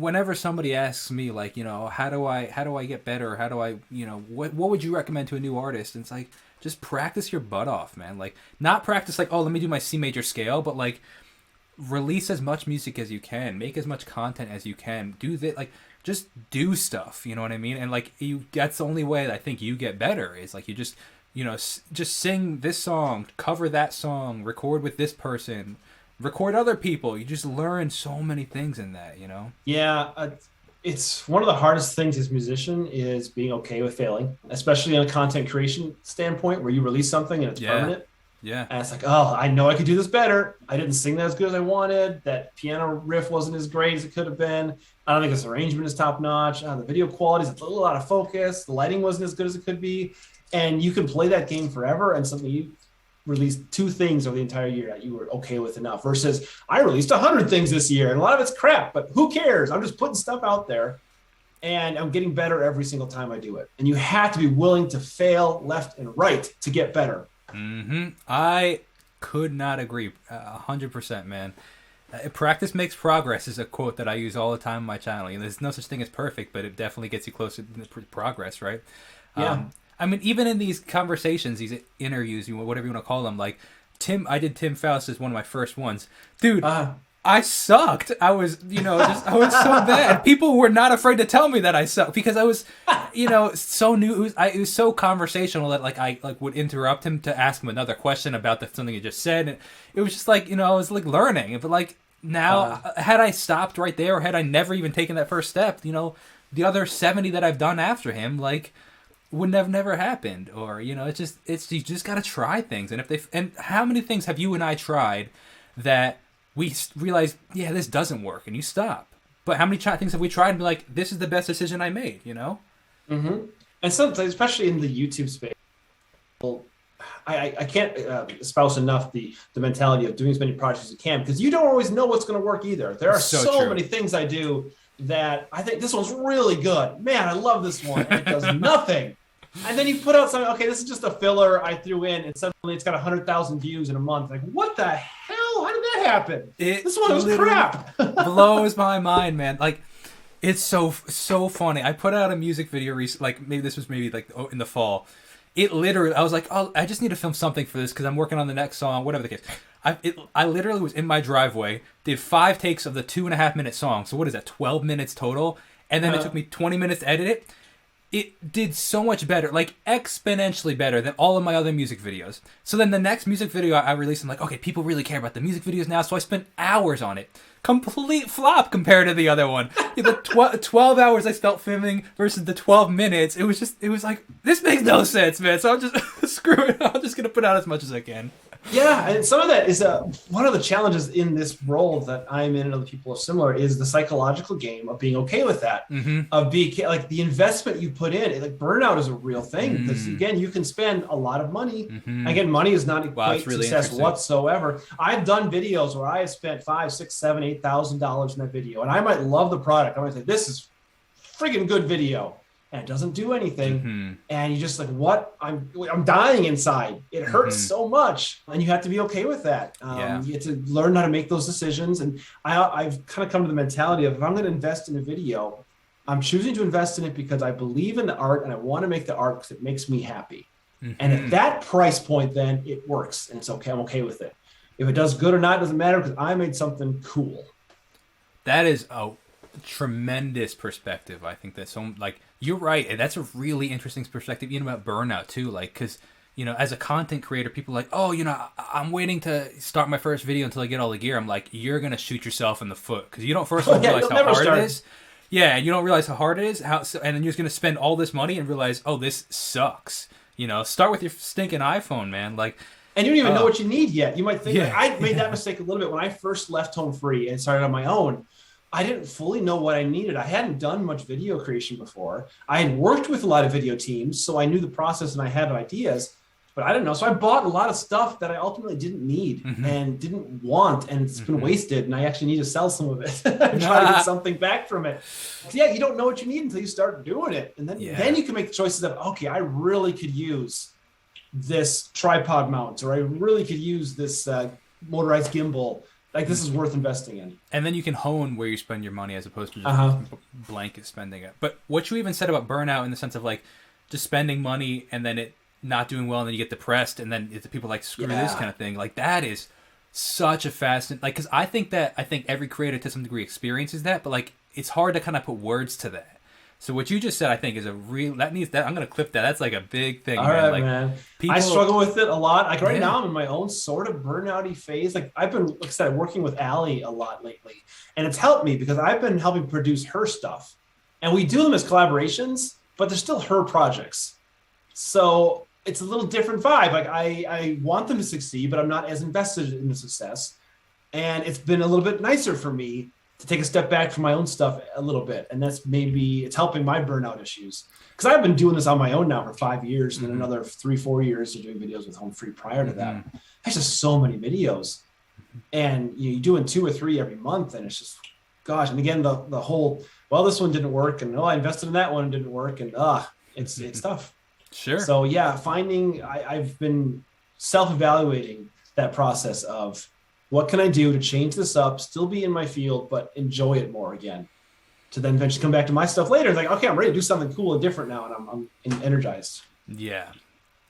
whenever somebody asks me, like, how do I get better? How do I, what would you recommend to a new artist? And it's like, just practice your butt off, man. Like, not practice like, oh, let me do my C major scale, but like, release as much music as you can, make as much content as you can, do that, like, just do stuff, you know what I mean? And like, that's the only way that I think you get better, is like, you just, just sing this song, cover that song, record with this person, record other people. You just learn so many things in that. Yeah, it's one of the hardest things as a musician is being okay with failing, especially on a content creation standpoint where you release something and it's permanent. Yeah. And it's like, oh, I know I could do this better. I didn't sing that as good as I wanted. That piano riff wasn't as great as it could have been. I don't think this arrangement is top notch. The video quality is a little out of focus. The lighting wasn't as good as it could be. And you can play that game forever, and suddenly you released 2 things over the entire year that you were okay with enough, versus I released 100 things this year and a lot of it's crap, but who cares? I'm just putting stuff out there and I'm getting better every single time I do it. And you have to be willing to fail left and right to get better. I could not agree 100%, man. Practice makes progress is a quote that I use all the time on my channel. There's no such thing as perfect, but it definitely gets you closer to progress, right? Yeah. I mean, even in these conversations, these interviews, whatever you want to call them, like I did Tim Faust as one of my first ones. Dude, I sucked. I was, I was so bad. People were not afraid to tell me that I sucked because I was, so new. It was so conversational that I would interrupt him to ask him another question about something he just said. And it was just like, I was like learning. But like now, had I stopped right there, or had I never even taken that first step, the other 70 that I've done after him, like, wouldn't have never happened. Or, it's you just got to try things. And how many things have you and I tried that we realize, yeah, this doesn't work, and you stop? But how many things have we tried and be like, this is the best decision I made, And sometimes, especially in the YouTube space, I can't espouse enough the mentality of doing as many projects as you can, because you don't always know what's going to work either. There are so many things I do that I think this one's really good. Man, I love this one, and it does nothing. And then you put out something, okay, this is just a filler I threw in, and suddenly it's got 100,000 views in a month. Like, what the hell? How did that happen? This one was crap. Blows my mind, man. Like, it's so funny. I put out a music video like maybe in the fall. It literally, I was like, oh, I just need to film something for this because I'm working on the next song, whatever the case. I literally was in my driveway, did 5 takes of the 2.5-minute song. So what is that, 12 minutes total? And then it took me 20 minutes to edit it. It did so much better, like exponentially better than all of my other music videos. So then the next music video I released, I'm like, okay, people really care about the music videos now. So I spent hours on it. Complete flop compared to the other one. The 12 hours I spent filming versus the 12 minutes. It was like, this makes no sense, man. So I'm just, screw it. I'm just going to put out as much as I can. Yeah, and some of that is one of the challenges in this role that I'm in and other people are similar is the psychological game of being okay with that. Of being like the investment you put in. Like burnout is a real thing because again, you can spend a lot of money. Again, money is not equate to success whatsoever. I've done videos where I have spent $5,000, $6,000, $7,000, $8,000 in that video, and I might love the product. I might say this is friggin' good video. And it doesn't do anything, and you just like, what? I'm dying inside. It hurts so much, and you have to be okay with that. You have to learn how to make those decisions. And I've kind of come to the mentality of, if I'm going to invest in a video, I'm choosing to invest in it because I believe in the art and I want to make the art because it makes me happy. And at that price point, then it works, and it's okay. I'm okay with it. If it does good or not, doesn't matter because I made something cool. That is a tremendous perspective. I think that's you're right, and that's a really interesting perspective, even about burnout too. Like, because as a content creator, people are like, oh, I'm waiting to start my first video until I get all the gear. I'm like, you're gonna shoot yourself in the foot because you don't first of all realize how hard it is. Yeah, you don't realize how hard it is. And then you're just gonna spend all this money and realize, oh, this sucks. Start with your stinking iPhone, man. Like. And you don't even know what you need yet. You might think, I made that mistake a little bit when I first left Home Free and started on my own. I didn't fully know what I needed. I hadn't done much video creation before. I had worked with a lot of video teams, so I knew the process and I had ideas, but I didn't know. So I bought a lot of stuff that I ultimately didn't need and didn't want, and it's been wasted, and I actually need to sell some of it and try to get something back from it. Yeah, you don't know what you need until you start doing it. And then you can make the choices of, okay, I really could use this tripod mount, or I really could use this motorized gimbal. Like, this is worth investing in. And then you can hone where you spend your money as opposed to just blanket spending it. But what you even said about burnout in the sense of like just spending money and then it not doing well and then you get depressed and then it's people like screw this kind of thing. Like that is such a fascinating, like, because I think every creator to some degree experiences that, but like it's hard to kind of put words to that. So what you just said, I think, is a real I'm gonna clip that. That's like a big thing. All right, like, man. People, I struggle with it a lot. Like right now, I'm in my own sort of burnouty phase. Like I've been, like I said, working with Allie a lot lately, and it's helped me because I've been helping produce her stuff, and we do them as collaborations, but they're still her projects. So it's a little different vibe. Like I want them to succeed, but I'm not as invested in the success, and it's been a little bit nicer for me to take a step back from my own stuff a little bit. And that's maybe it's helping my burnout issues. Because I've been doing this on my own now for 5 years and then another 3-4 years of doing videos with Home Free prior to that. There's just so many videos. And you're doing 2 or 3 every month. And it's just, gosh. And again, the whole, well, this one didn't work. And I invested in that one, didn't work. And it's tough. Sure. So yeah, I've been self-evaluating that process of, what can I do to change this up, still be in my field, but enjoy it more again? To then eventually come back to my stuff later. It's like, okay, I'm ready to do something cool and different now, and I'm energized. Yeah.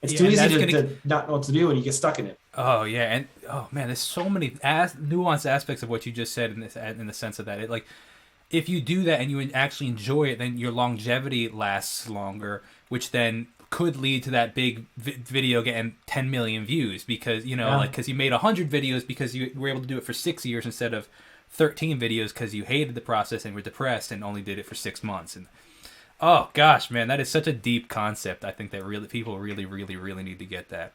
It's too easy to not know what to do, and you get stuck in it. Oh, yeah. And, oh, man, there's so many nuanced aspects of what you just said in the sense of that. Like, if you do that and you actually enjoy it, then your longevity lasts longer, which then could lead to that big video getting 10 million views because, because you made 100 videos because you were able to do it for 6 years instead of 13 videos because you hated the process and were depressed and only did it for 6 months. And oh gosh, man, that is such a deep concept. I think that people really, really, really need to get that.